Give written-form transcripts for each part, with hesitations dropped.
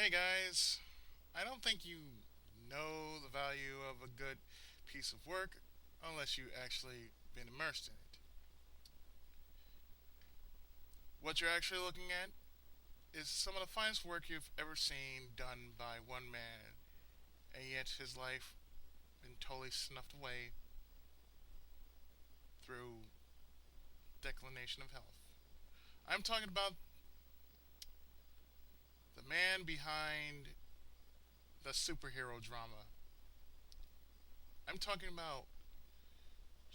Hey guys, I don't think you know the value of a good piece of work unless you actually been immersed in it. What you're actually looking at is some of the finest work you've ever seen done by one man, and yet his life been totally snuffed away through declination of health. I'm talking about the man behind the superhero drama. I'm talking about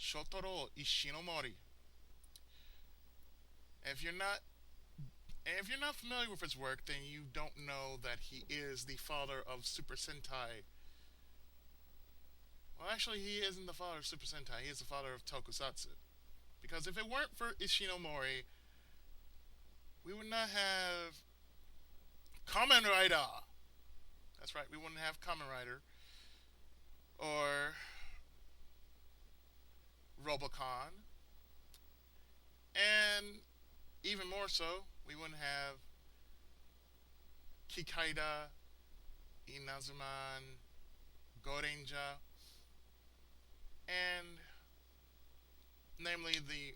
Shotaro Ishinomori. And if you're not familiar with his work, then you don't know that he is the father of Super Sentai. Well, actually, he isn't the father of Super Sentai. He is the father of Tokusatsu. Because if it weren't for Ishinomori, we would not have Kamen Rider. That's right, we wouldn't have Kamen Rider or Robocon, and even more so, we wouldn't have Kikaida, Inazuman, Gorenja, and namely the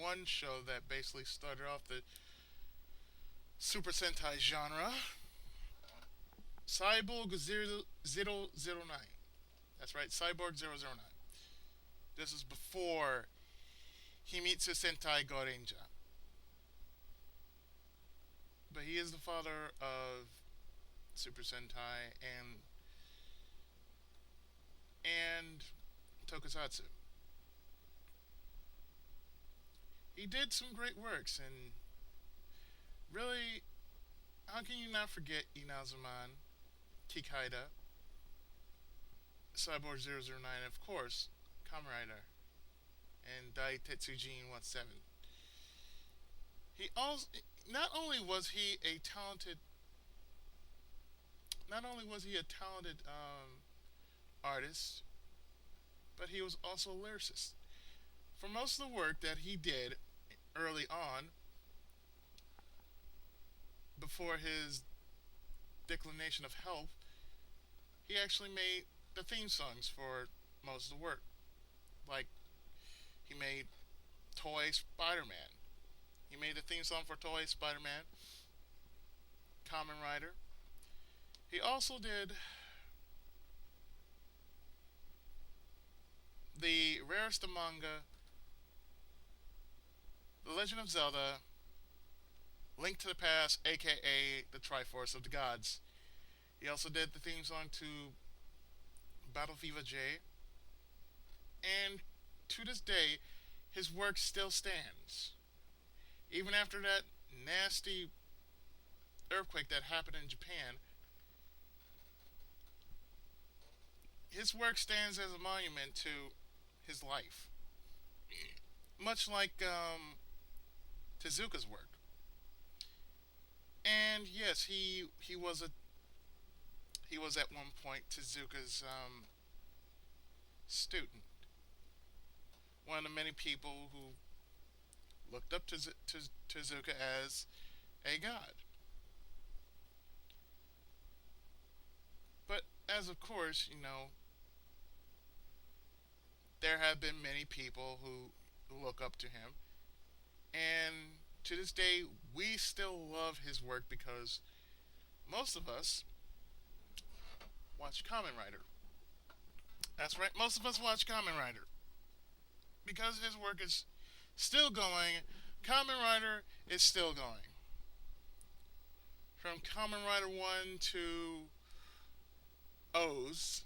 one show that basically started off the Super Sentai genre, Cyborg 009. That's right, Cyborg 009. This is before Himitsu Sentai Gorenja. But he is the father of Super Sentai and Tokusatsu. He did some great works, and really, how can you not forget Inazuman, Kikaida, Cyborg 009, of course, Kamen Rider, and Dai Tetsujin 17. He also not only was he a talented not only was he a talented artist, but he was also a lyricist. For most of the work that he did early on, before his declination of health, he actually made the theme songs for most of the work. Like, he made Toy Spider Man. He made the theme song for Toy Spider Man, Kamen Rider. He also did the rarest of manga, The Legend of Zelda, Link to the Past, aka the Triforce of the Gods. He also did the theme song to Battle Viva J, and to this day, his work still stands. Even after that nasty earthquake that happened in Japan, his work stands as a monument to his life, much like Tezuka's work. And yes, he was at one point Tezuka's student, one of the many people who looked up to Tezuka as a god. But as of course, there have been many people who look up to him, and to this day, we still love his work because most of us watch Kamen Rider. That's right, most of us watch Kamen Rider because his work is still going. Kamen Rider is still going. From Kamen Rider 1 to O's,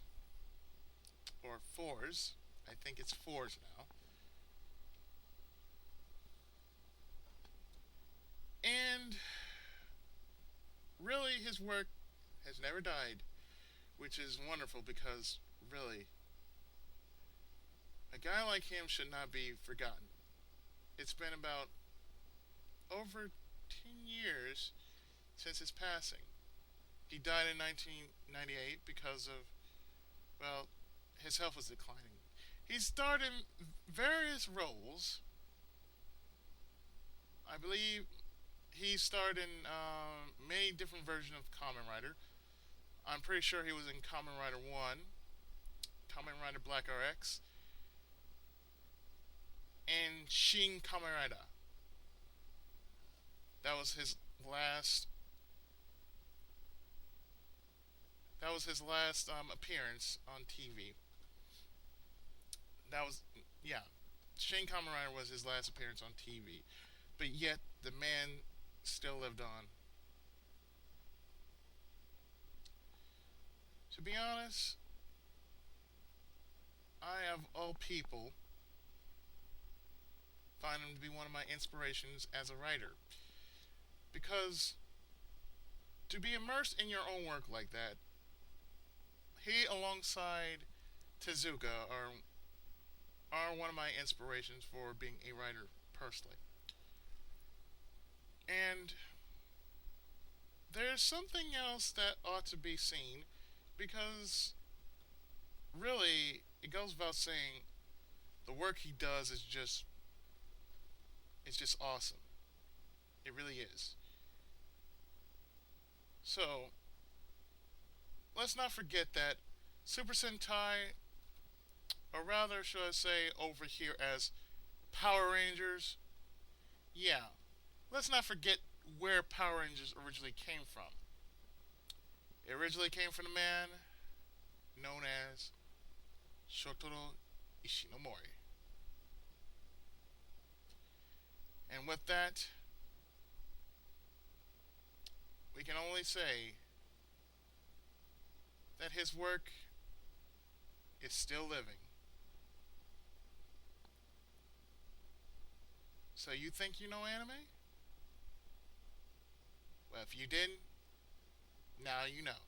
or 4's, I think it's 4's now. And really, his work has never died, which is wonderful because, really, a guy like him should not be forgotten. It's been about over 10 years since his passing. He died in 1998 because of, well, his health was declining. He starred in various roles. I believe he starred in many many different versions of Kamen Rider. I'm pretty sure he was in Kamen Rider 1, Kamen Rider Black RX, and Shin Kamen Rider. That was his last. That was his last appearance on TV. That was yeah. Shin Kamen Rider was his last appearance on TV, but yet the man still lived on. To be honest, I of all people find him to be one of my inspirations as a writer because to be immersed in your own work like that, he alongside Tezuka are one of my inspirations for being a writer personally. And there's something else that ought to be seen because really it goes without saying the work he does is just it's just awesome. It really is. So let's not forget that Super Sentai, or rather should I say over here as Power Rangers, yeah, let's not forget where Power Rangers originally came from. It originally came from a man known as Shotaro Ishinomori. And with that, we can only say that his work is still living. So you think you know anime? Well, if you didn't, now you know.